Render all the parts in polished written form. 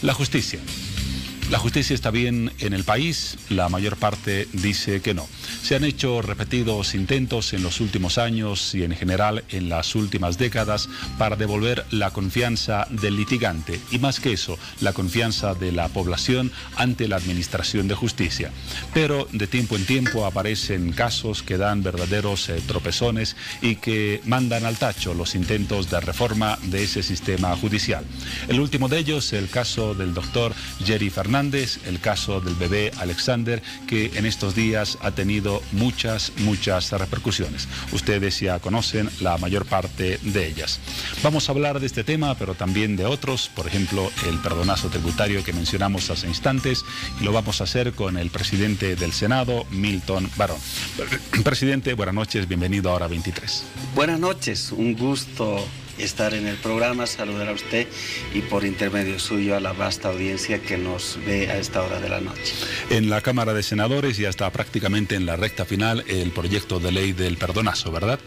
La justicia. ¿La justicia está bien en el país? La mayor parte dice que no. Se han hecho repetidos intentos en los últimos años y en general en las últimas décadas para devolver la confianza del litigante y más que eso, la confianza de la población ante la administración de justicia. Pero de tiempo en tiempo aparecen casos que dan verdaderos tropezones y que mandan al tacho los intentos de reforma de ese sistema judicial. El último de ellos, el caso del doctor Jerry Fernández, el caso del bebé Alexander, que en estos días ha tenido muchas repercusiones. Ustedes ya conocen la mayor parte de ellas. Vamos a hablar de este tema, pero también de otros, por ejemplo, el perdonazo tributario que mencionamos hace instantes, y lo vamos a hacer con el presidente del Senado, Milton Barón. Presidente, buenas noches, bienvenido a Hora 23. Buenas noches, un gusto estar en el programa, saludar a usted y por intermedio suyo a la vasta audiencia que nos ve a esta hora de la noche. En la Cámara de Senadores ya está prácticamente en la recta final el proyecto de ley del perdonazo, ¿verdad?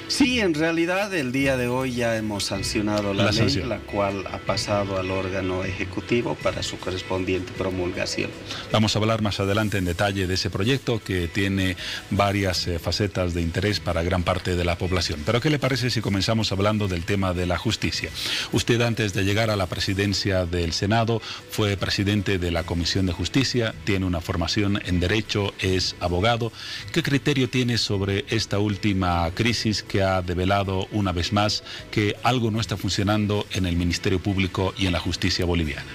Sí, en realidad el día de hoy ya hemos sancionado la ley, la cual ha pasado al órgano ejecutivo para su correspondiente promulgación. Vamos a hablar más adelante en detalle de ese proyecto que tiene varias facetas de interés para gran parte de la población. Pero ¿qué le parece si comenzamos hablando del tema de la justicia? Usted, antes de llegar a la presidencia del Senado, fue presidente de la Comisión de Justicia, tiene una formación en Derecho, es abogado. ¿Qué criterio tiene sobre esta última crisis que ha develado una vez más que algo no está funcionando en el Ministerio Público y en la justicia boliviana?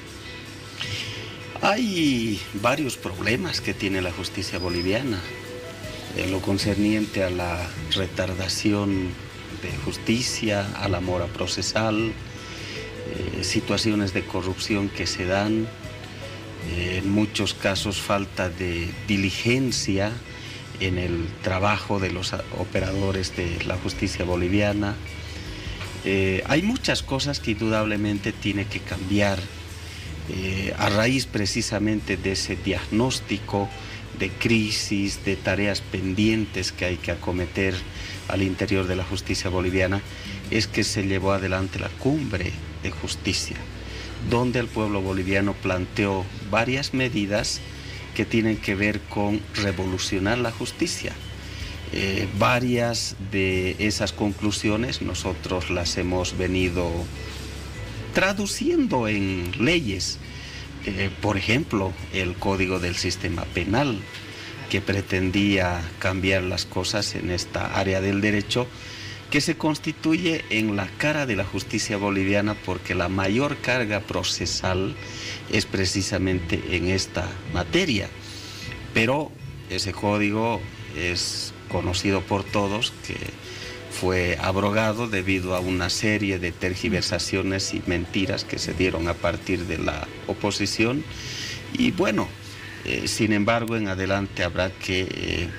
Hay varios problemas que tiene la justicia boliviana en lo concerniente a la retardación de justicia, a la mora procesal, situaciones de corrupción que se dan, en muchos casos falta de diligencia en el trabajo de los operadores de la justicia boliviana. Hay muchas cosas que indudablemente tiene que cambiar a raíz precisamente de ese diagnóstico de crisis, de tareas pendientes que hay que acometer al interior de la justicia boliviana. Es que se llevó adelante la cumbre de justicia, donde el pueblo boliviano planteó varias medidas que tienen que ver con revolucionar la justicia. Varias de esas conclusiones nosotros las hemos venido traduciendo en leyes. Por ejemplo, el Código del Sistema Penal, que pretendía cambiar las cosas en esta área del derecho, que se constituye en la cara de la justicia boliviana porque la mayor carga procesal es precisamente en esta materia. Pero ese código es conocido por todos que fue abrogado debido a una serie de tergiversaciones y mentiras que se dieron a partir de la oposición. Y bueno, sin embargo, en adelante habrá que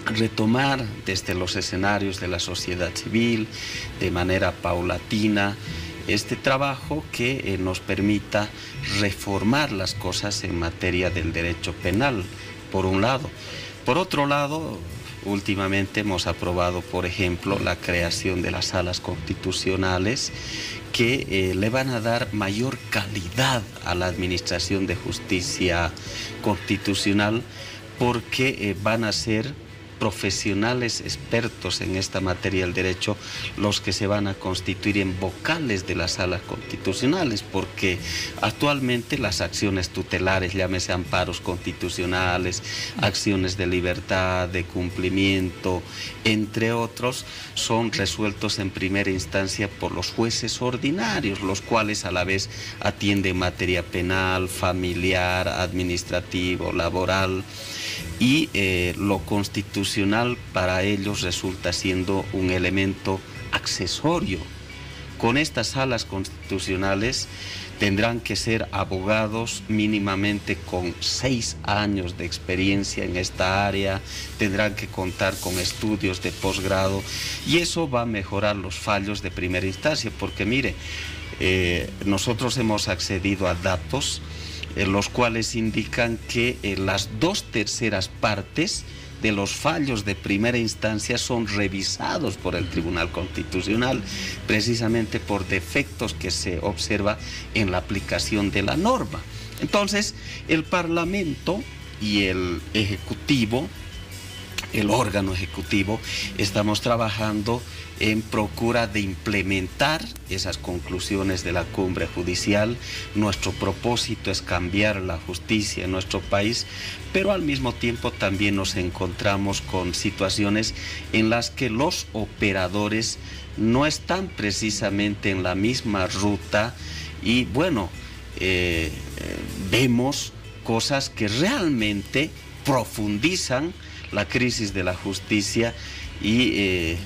retomar desde los escenarios de la sociedad civil, de manera paulatina, este trabajo que nos permita reformar las cosas en materia del derecho penal, por un lado. Por otro lado, últimamente hemos aprobado, por ejemplo, la creación de las salas constitucionales que le van a dar mayor calidad a la administración de justicia constitucional porque van a ser profesionales expertos en esta materia del derecho los que se van a constituir en vocales de las salas constitucionales, porque actualmente las acciones tutelares, llámese amparos constitucionales, acciones de libertad, de cumplimiento, entre otros, son resueltos en primera instancia por los jueces ordinarios, los cuales a la vez atienden materia penal, familiar, administrativo, laboral. Y lo constitucional para ellos resulta siendo un elemento accesorio. Con estas salas constitucionales tendrán que ser abogados mínimamente con 6 años de experiencia en esta área, tendrán que contar con estudios de posgrado y eso va a mejorar los fallos de primera instancia, porque mire, nosotros hemos accedido a datos los cuales indican que las 2/3 partes de los fallos de primera instancia son revisados por el Tribunal Constitucional, precisamente por defectos que se observa en la aplicación de la norma. Entonces, el Parlamento y el Ejecutivo, el órgano ejecutivo, estamos trabajando en procura de implementar esas conclusiones de la cumbre judicial. Nuestro propósito es cambiar la justicia en nuestro país, pero al mismo tiempo también nos encontramos con situaciones en las que los operadores no están precisamente en la misma ruta y bueno, vemos cosas que realmente profundizan la crisis de la justicia y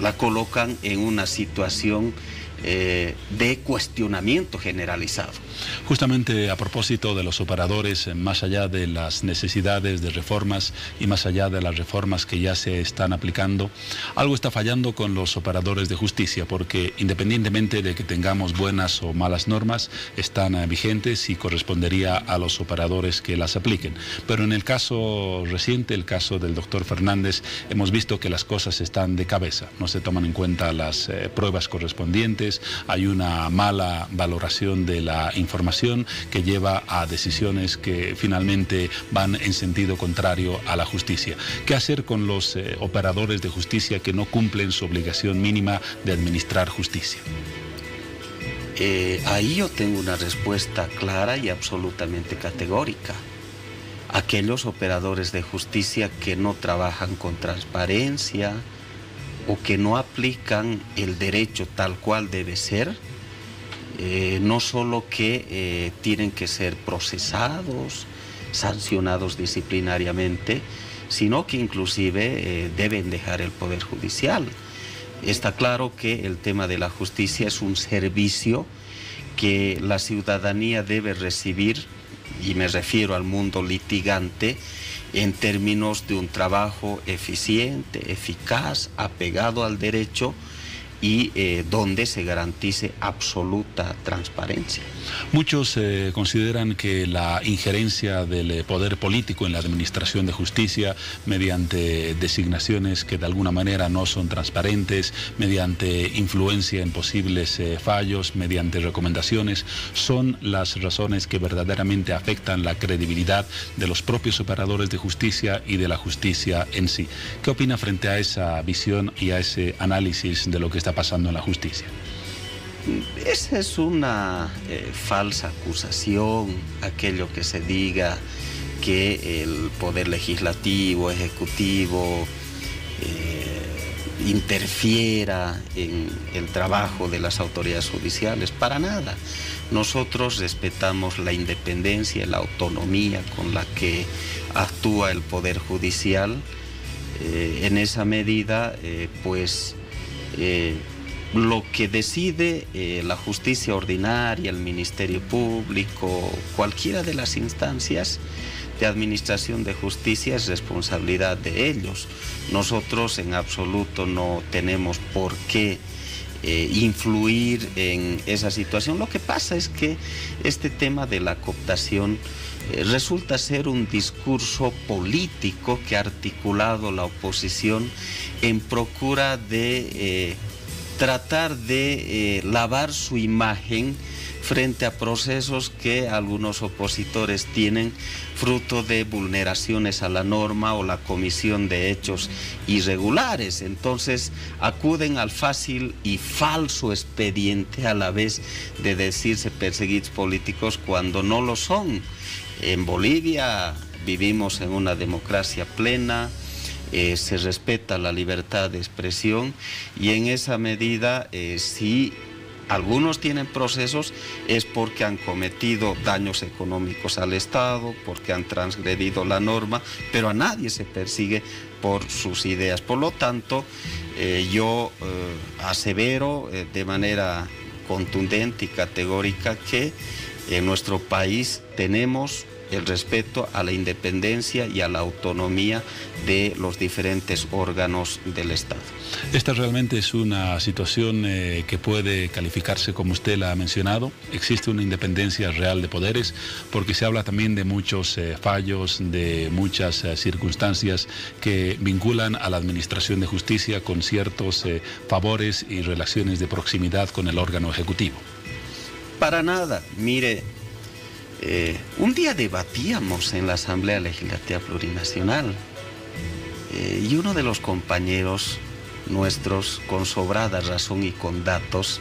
la colocan en una situación de cuestionamiento generalizado. Justamente a propósito de los operadores, más allá de las necesidades de reformas y más allá de las reformas que ya se están aplicando, algo está fallando con los operadores de justicia, porque independientemente de que tengamos buenas o malas normas, están vigentes y correspondería a los operadores que las apliquen. Pero en el caso reciente, el caso del doctor Fernández, hemos visto que las cosas están de cabeza, no se toman en cuenta las pruebas correspondientes, hay una mala valoración de la información que lleva a decisiones que finalmente van en sentido contrario a la justicia. ¿Qué hacer con los operadores de justicia que no cumplen su obligación mínima de administrar justicia? Ahí yo tengo una respuesta clara y absolutamente categórica. Aquellos operadores de justicia que no trabajan con transparencia o que no aplican el derecho tal cual debe ser, no solo que tienen que ser procesados, sancionados disciplinariamente, sino que inclusive deben dejar el Poder Judicial. Está claro que el tema de la justicia es un servicio que la ciudadanía debe recibir, y me refiero al mundo litigante, en términos de un trabajo eficiente, eficaz, apegado al derecho y donde se garantice absoluta transparencia. Muchos consideran que la injerencia del poder político en la administración de justicia, mediante designaciones que de alguna manera no son transparentes, mediante influencia en posibles fallos, mediante recomendaciones, son las razones que verdaderamente afectan la credibilidad de los propios operadores de justicia y de la justicia en sí. ¿Qué opina frente a esa visión y a ese análisis de lo que está pasando en la justicia? Esa es una falsa acusación, aquello que se diga que el poder legislativo, ejecutivo, interfiera en el trabajo de las autoridades judiciales. Para nada. Nosotros respetamos la independencia y la autonomía con la que actúa el Poder Judicial. En esa medida, lo que decide la justicia ordinaria, el Ministerio Público, cualquiera de las instancias de administración de justicia es responsabilidad de ellos. Nosotros en absoluto no tenemos por qué influir en esa situación. Lo que pasa es que este tema de la cooptación resulta ser un discurso político que ha articulado la oposición en procura de tratar de lavar su imagen frente a procesos que algunos opositores tienen fruto de vulneraciones a la norma o la comisión de hechos irregulares. Entonces acuden al fácil y falso expediente a la vez de decirse perseguidos políticos cuando no lo son. En Bolivia vivimos en una democracia plena, se respeta la libertad de expresión y en esa medida si algunos tienen procesos es porque han cometido daños económicos al Estado, porque han transgredido la norma, pero a nadie se persigue por sus ideas. Por lo tanto, yo asevero de manera contundente y categórica que en nuestro país tenemos el respeto a la independencia y a la autonomía de los diferentes órganos del Estado. Esta realmente es una situación que puede calificarse como usted la ha mencionado. Existe una independencia real de poderes, porque se habla también de muchos fallos, de muchas circunstancias que vinculan a la administración de justicia con ciertos favores y relaciones de proximidad con el órgano ejecutivo. Para nada, mire, un día debatíamos en la Asamblea Legislativa Plurinacional y uno de los compañeros nuestros, con sobrada razón y con datos,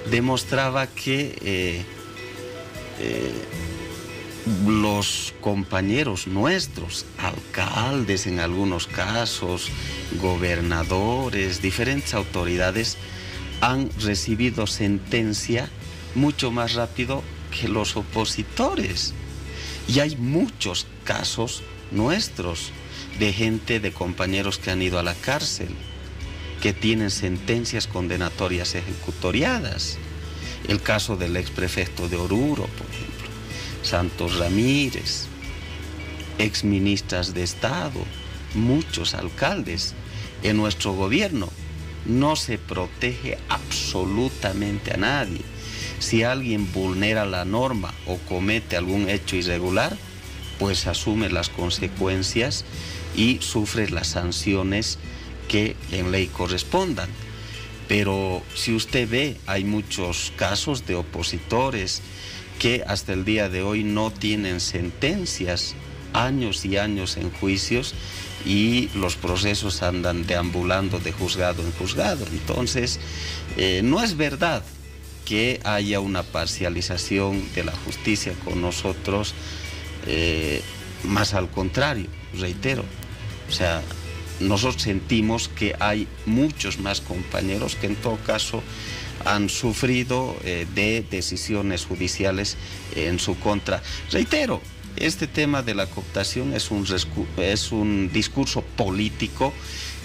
demostraba que los compañeros nuestros, alcaldes en algunos casos, gobernadores, diferentes autoridades, han recibido sentencia mucho más rápido que los opositores. Y hay muchos casos nuestros de gente, de compañeros que han ido a la cárcel, que tienen sentencias condenatorias ejecutoriadas. El caso del exprefecto de Oruro, por ejemplo, Santos Ramírez, exministras de Estado, muchos alcaldes. En nuestro gobierno no se protege absolutamente a nadie. Si alguien vulnera la norma o comete algún hecho irregular, pues asume las consecuencias y sufre las sanciones que en ley correspondan. Pero si usted ve, hay muchos casos de opositores que hasta el día de hoy no tienen sentencias, años y años en juicios, y los procesos andan deambulando de juzgado en juzgado. Entonces, no es verdad que haya una parcialización de la justicia con nosotros, más al contrario, reitero, o sea, nosotros sentimos que hay muchos más compañeros que en todo caso han sufrido de decisiones judiciales en su contra. Reitero, este tema de la cooptación es un discurso político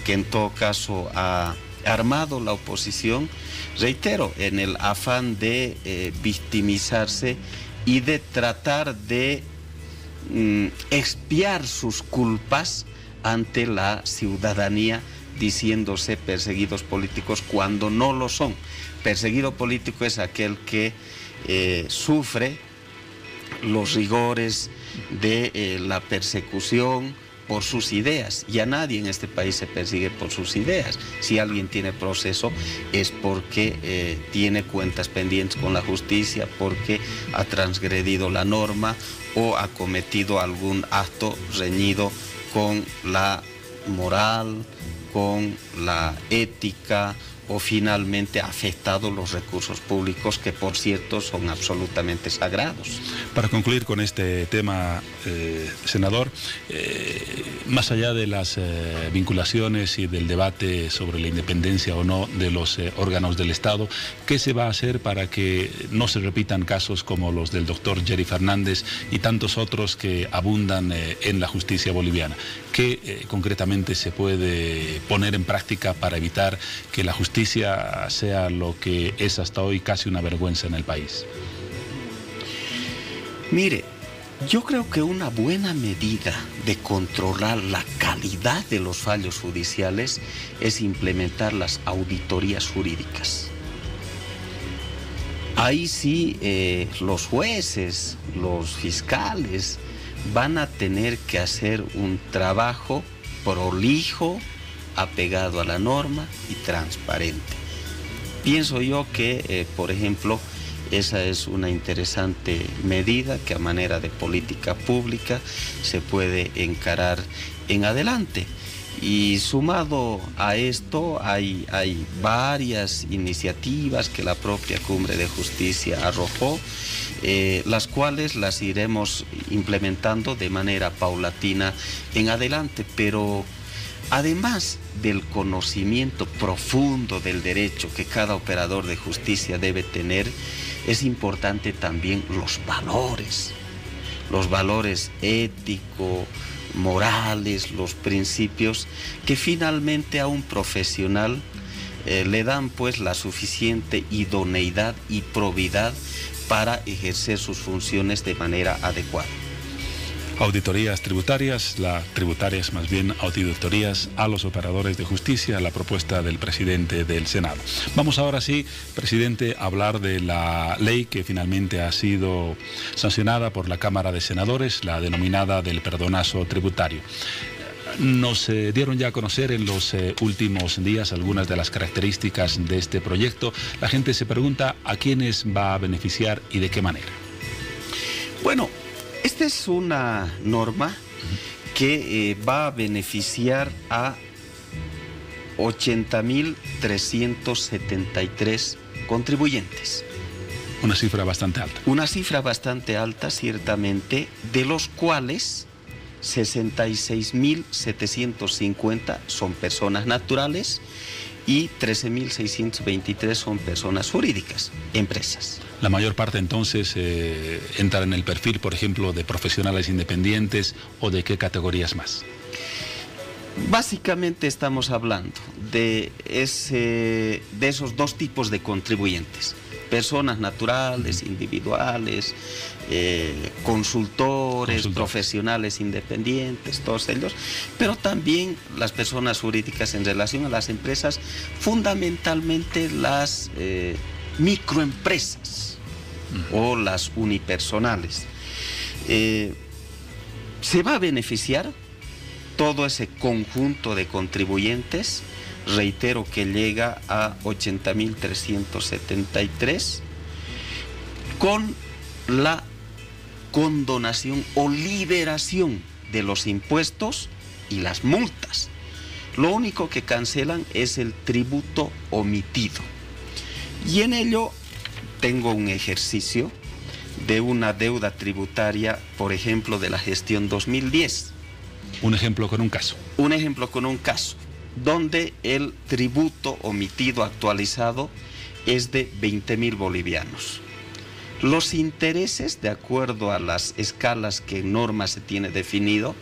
que en todo caso ha armado la oposición, reitero, en el afán de victimizarse y de tratar de expiar sus culpas ante la ciudadanía, diciéndose perseguidos políticos cuando no lo son. Perseguido político es aquel que sufre los rigores de la persecución por sus ideas, y a nadie en este país se persigue por sus ideas. Si alguien tiene proceso es porque tiene cuentas pendientes con la justicia, porque ha transgredido la norma o ha cometido algún acto reñido con la moral, con la ética, o finalmente ha afectado los recursos públicos, que por cierto son absolutamente sagrados. Para concluir con este tema, senador, más allá de las vinculaciones y del debate sobre la independencia o no de los órganos del Estado, ¿qué se va a hacer para que no se repitan casos como los del doctor Jerry Fernández y tantos otros que abundan en la justicia boliviana? ¿Qué concretamente se puede poner en práctica para evitar que la justicia sea lo que es hasta hoy, casi una vergüenza en el país? Mire, yo creo que una buena medida de controlar la calidad de los fallos judiciales es implementar las auditorías jurídicas. Ahí sí, los jueces, los fiscales van a tener que hacer un trabajo prolijo, apegado a la norma y transparente. Pienso yo que, por ejemplo, esa es una interesante medida que a manera de política pública se puede encarar en adelante. Y sumado a esto hay varias iniciativas que la propia Cumbre de Justicia arrojó, las cuales las iremos implementando de manera paulatina en adelante, pero además del conocimiento profundo del derecho que cada operador de justicia debe tener, es importante también los valores éticos, morales, los principios que finalmente a un profesional le dan pues la suficiente idoneidad y probidad para ejercer sus funciones de manera adecuada. Auditorías tributarias, tributarias más bien auditorías a los operadores de justicia, la propuesta del presidente del Senado. Vamos ahora sí, presidente, a hablar de la ley que finalmente ha sido sancionada por la Cámara de Senadores, la denominada del perdonazo tributario. Nos dieron ya a conocer en los últimos días algunas de las características de este proyecto. La gente se pregunta a quiénes va a beneficiar y de qué manera. Bueno, esta es una norma que va a beneficiar a 80.373 contribuyentes. Una cifra bastante alta. Una cifra bastante alta, ciertamente, de los cuales 66.750 son personas naturales y 13.623 son personas jurídicas, empresas. La mayor parte entonces entra en el perfil, por ejemplo, de profesionales independientes o de qué categorías más. Básicamente estamos hablando de esos dos tipos de contribuyentes. Personas naturales, individuales, consultores, profesionales independientes, todos ellos, pero también las personas jurídicas en relación a las empresas, fundamentalmente las microempresas o las unipersonales. Se va a beneficiar todo ese conjunto de contribuyentes. Reitero que llega a 80.373 con la condonación o liberación de los impuestos y las multas. Lo único que cancelan es el tributo omitido. Y en ello tengo un ejercicio de una deuda tributaria, por ejemplo, de la gestión 2010. Un ejemplo con un caso. Un ejemplo con un caso, donde el tributo omitido actualizado es de 20.000 bolivianos. Los intereses, de acuerdo a las escalas que en norma se tiene definido,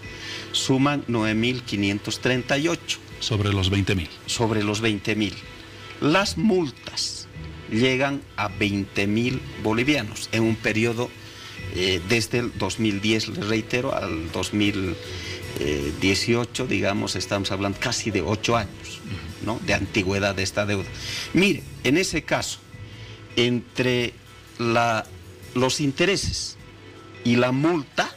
suman 9.538. Sobre los 20.000. Sobre los 20.000. Las multas llegan a 20.000 bolivianos en un periodo desde el 2010, les reitero, al 2018, digamos, estamos hablando casi de 8 años, ¿no?, de antigüedad de esta deuda. Mire, en ese caso, entre los intereses y la multa,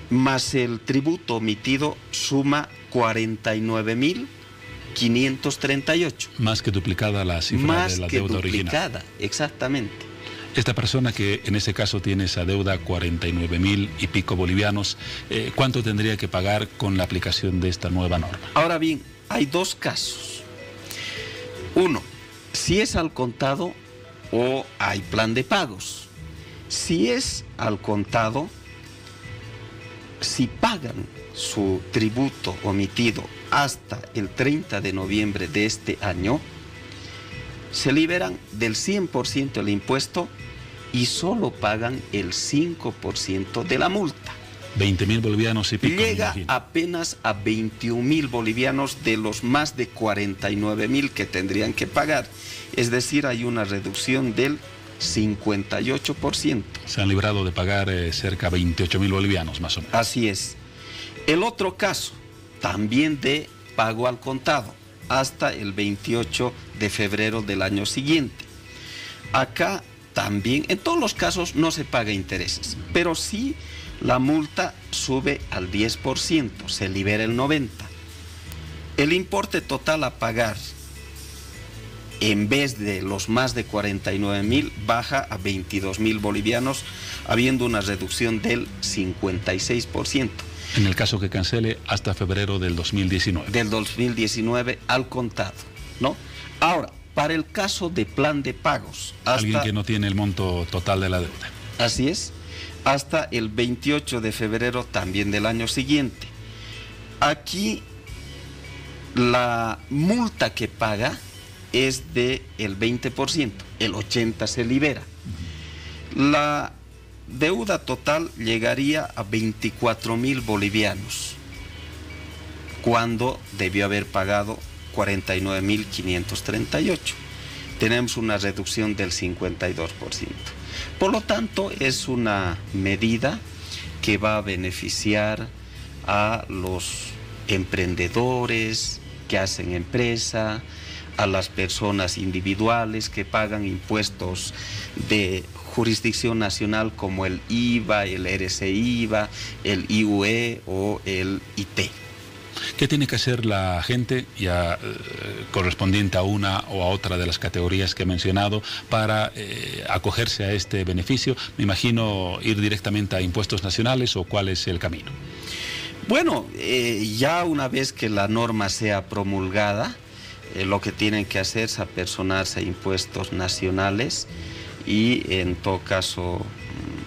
más el tributo omitido, suma 49.538. Más que duplicada la cifra de la deuda original. Más que duplicada, exactamente. Esta persona que en ese caso tiene esa deuda, 49.000 y pico bolivianos, ¿cuánto tendría que pagar con la aplicación de esta nueva norma? Ahora bien, hay dos casos. Uno, si es al contado o hay plan de pagos. Si es al contado, si pagan su tributo omitido hasta el 30 de noviembre de este año, se liberan del 100% el impuesto y solo pagan el 5% de la multa. 20.000 bolivianos y pico. Llega apenas a 21.000 bolivianos de los más de 49.000 que tendrían que pagar. Es decir, hay una reducción del 58%. Se han librado de pagar cerca de 28.000 bolivianos, más o menos. Así es. El otro caso, también de pago al contado, hasta el 28 de febrero del año siguiente. Acá también, en todos los casos no se paga intereses, pero sí la multa sube al 10%, se libera el 90%. El importe total a pagar, en vez de los más de 49.000, baja a 22.000 bolivianos, habiendo una reducción del 56%. En el caso que cancele hasta febrero del 2019. Del 2019 al contado, ¿no? Ahora, para el caso de plan de pagos, alguien que no tiene el monto total de la deuda. Así es, hasta el 28 de febrero también del año siguiente. Aquí la multa que paga es del 20%, el 80% se libera. La deuda total llegaría a 24.000 bolivianos, cuando debió haber pagado 49.538. Tenemos una reducción del 52%. Por lo tanto, es una medida que va a beneficiar a los emprendedores que hacen empresa, a las personas individuales que pagan impuestos de jurisdicción nacional como el IVA, el RCIVA, el IUE o el IT. ¿Qué tiene que hacer la gente ya correspondiente a una o a otra de las categorías que he mencionado para acogerse a este beneficio? Me imagino ir directamente a impuestos nacionales, ¿o cuál es el camino? Bueno, ya una vez que la norma sea promulgada, lo que tienen que hacer es apersonarse a impuestos nacionales y en todo caso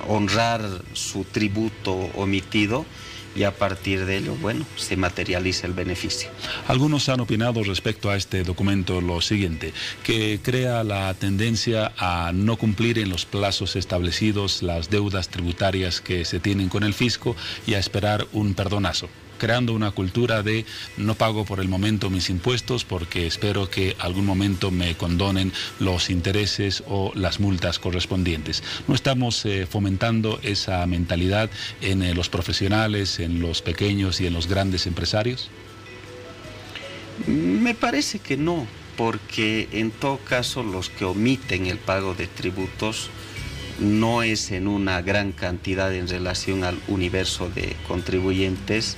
honrar su tributo omitido, y a partir de ello, bueno, se materializa el beneficio. Algunos han opinado respecto a este documento lo siguiente, que crea la tendencia a no cumplir en los plazos establecidos las deudas tributarias que se tienen con el fisco y a esperar un perdonazo, creando una cultura de no pago por el momento mis impuestos porque espero que algún momento me condonen los intereses o las multas correspondientes. ¿No estamos fomentando esa mentalidad en los profesionales, en los pequeños y en los grandes empresarios? Me parece que no, porque en todo caso los que omiten el pago de tributos no es en una gran cantidad en relación al universo de contribuyentes.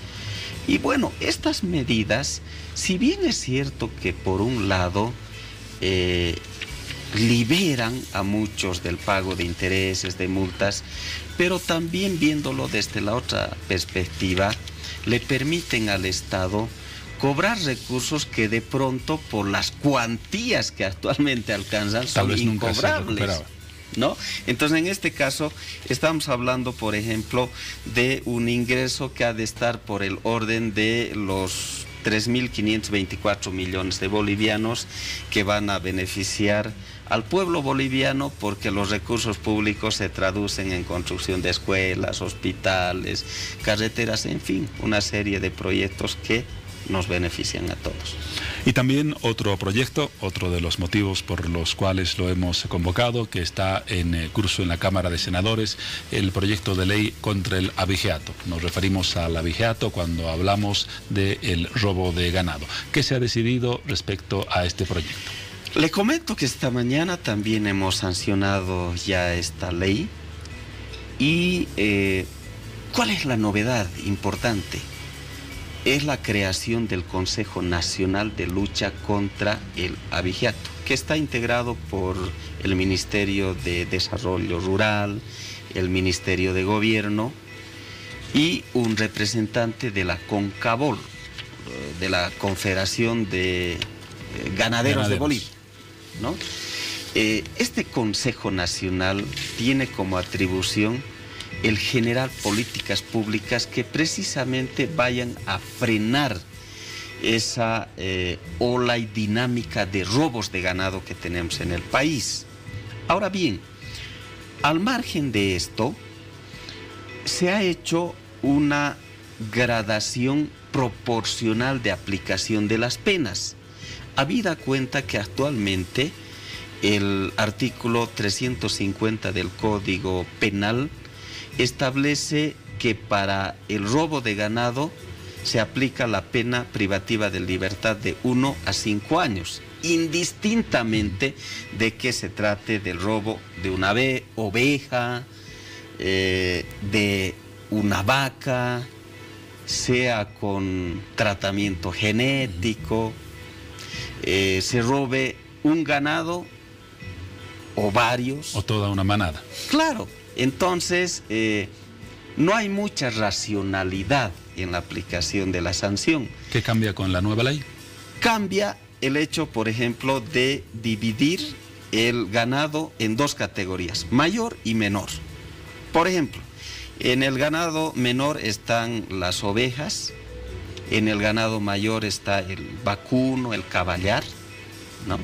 Y bueno, estas medidas, si bien es cierto que por un lado liberan a muchos del pago de intereses, de multas, pero también viéndolo desde la otra perspectiva, le permiten al Estado cobrar recursos que de pronto por las cuantías que actualmente alcanzan son incobrables, ¿no? Entonces, en este caso, estamos hablando, por ejemplo, de un ingreso que ha de estar por el orden de los 3.524 millones de bolivianos que van a beneficiar al pueblo boliviano, porque los recursos públicos se traducen en construcción de escuelas, hospitales, carreteras, en fin, una serie de proyectos que nos benefician a todos. Y también otro proyecto, otro de los motivos por los cuales lo hemos convocado, que está en curso en la Cámara de Senadores, el proyecto de ley contra el abigeato. Nos referimos al abigeato cuando hablamos del robo de ganado. ¿Qué se ha decidido respecto a este proyecto? Le comento que esta mañana también hemos sancionado ya esta ley. Y ¿cuál es la novedad importante? Es la creación del Consejo Nacional de Lucha contra el Abigeato, que está integrado por el Ministerio de Desarrollo Rural, el Ministerio de Gobierno y un representante de la CONCABOL, de la Confederación de Ganaderos de Bolivia, ¿no? Este Consejo Nacional tiene como atribución el generar políticas públicas que precisamente vayan a frenar esa ola y dinámica de robos de ganado que tenemos en el país. Ahora bien, al margen de esto, se ha hecho una gradación proporcional de aplicación de las penas, habida cuenta que actualmente el artículo 350 del Código Penal establece que para el robo de ganado se aplica la pena privativa de libertad de 1 a 5 años, indistintamente de que se trate del robo de una oveja, de una vaca, sea con tratamiento genético, se robe un ganado o varios. O toda una manada. Claro. Entonces, no hay mucha racionalidad en la aplicación de la sanción. ¿Qué cambia con la nueva ley? Cambia el hecho, por ejemplo, de dividir el ganado en dos categorías, mayor y menor. Por ejemplo, en el ganado menor están las ovejas, en el ganado mayor está el vacuno, el caballar, ¿no?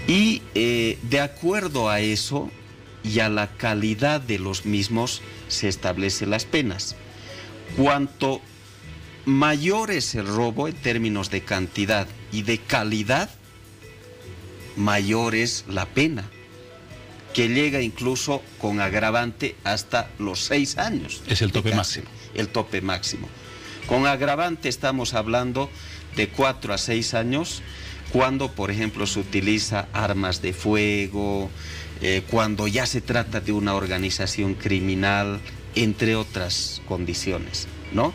Y de acuerdo a eso y a la calidad de los mismos se establecen las penas. Cuanto mayor es el robo en términos de cantidad y de calidad, mayor es la pena. que llega incluso con agravante hasta los 6 años. Es el tope máximo. El tope máximo. Con agravante estamos hablando de 4 a 6 años, cuando, por ejemplo, se utiliza armas de fuego, cuando ya se trata de una organización criminal, entre otras condiciones, ¿no?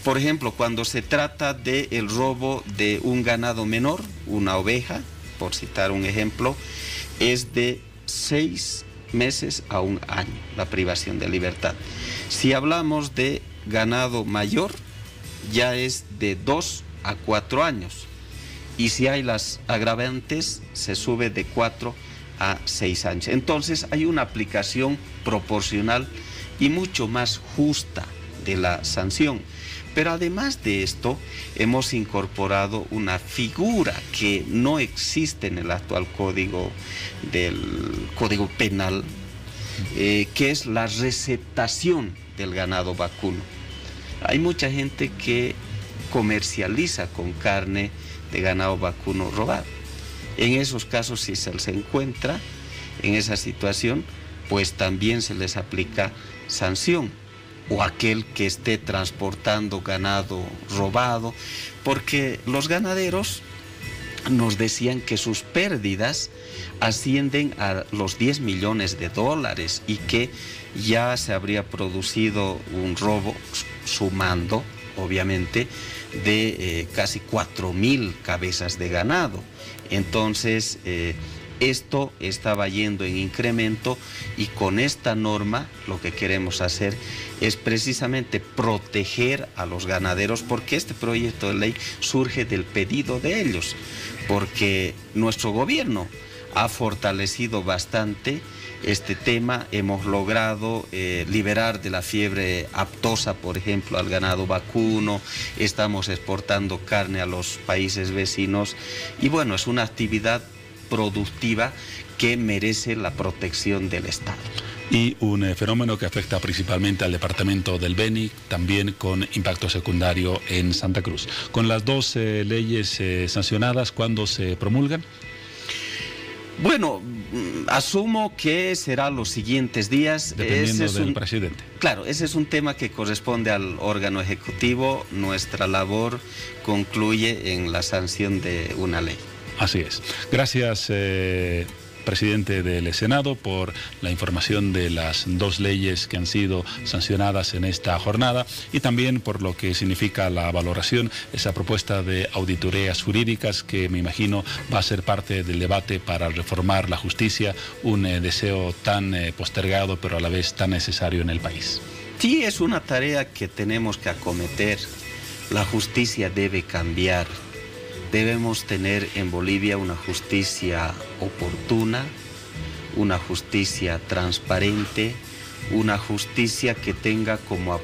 Por ejemplo, cuando se trata del robo de un ganado menor, una oveja, por citar un ejemplo, es de 6 meses a 1 año la privación de libertad. Si hablamos de ganado mayor, ya es de 2 a 4 años. Y si hay las agravantes, se sube de 4 a 6 años. Entonces hay una aplicación proporcional y mucho más justa de la sanción. Pero además de esto, hemos incorporado una figura que no existe en el actual Código Penal, que es la receptación del ganado vacuno. Hay mucha gente que comercializa con carne de ganado vacuno robado. En esos casos, si se les encuentra en esa situación, pues también se les aplica sanción. O aquel que esté transportando ganado robado, porque los ganaderos nos decían que sus pérdidas ascienden a los $10 millones y que ya se habría producido un robo, sumando, obviamente, de casi 4.000 cabezas de ganado. Entonces, esto estaba yendo en incremento y con esta norma lo que queremos hacer es precisamente proteger a los ganaderos, porque este proyecto de ley surge del pedido de ellos, porque nuestro gobierno ha fortalecido bastante este tema. Hemos logrado liberar de la fiebre aftosa, por ejemplo, al ganado vacuno. Estamos exportando carne a los países vecinos y bueno, es una actividad productiva que merece la protección del Estado. Y un fenómeno que afecta principalmente al departamento del Beni, también con impacto secundario en Santa Cruz. Con las 2 leyes sancionadas, ¿cuándo se promulgan? Bueno, asumo que será los siguientes días. Dependiendo del presidente. Claro, ese es un tema que corresponde al órgano ejecutivo. Nuestra labor concluye en la sanción de una ley. Así es. Gracias, presidente del Senado, por la información de las 2 leyes que han sido sancionadas en esta jornada y también por lo que significa la valoración, esa propuesta de auditorías jurídicas que me imagino va a ser parte del debate para reformar la justicia, un deseo tan postergado pero a la vez tan necesario en el país. Sí, es una tarea que tenemos que acometer. La justicia debe cambiar. Debemos tener en Bolivia una justicia oportuna, una justicia transparente, una justicia que tenga como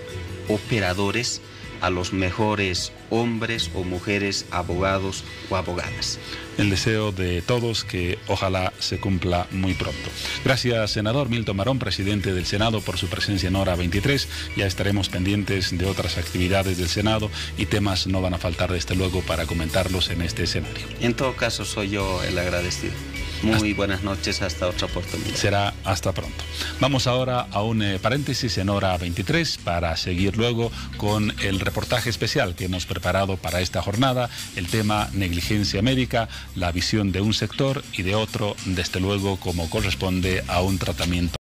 operadores a los mejores hombres o mujeres abogados o abogadas. El deseo de todos que ojalá se cumpla muy pronto. Gracias, senador Milton Marón, presidente del Senado, por su presencia en Hora 23. Ya estaremos pendientes de otras actividades del Senado y temas no van a faltar desde luego para comentarlos en este escenario. En todo caso, soy yo el agradecido. Muy buenas noches, hasta otra oportunidad. Será hasta pronto. Vamos ahora a un paréntesis en Hora 23 para seguir luego con el reportaje especial que hemos preparado para esta jornada, el tema negligencia médica, la visión de un sector y de otro, desde luego como corresponde a un tratamiento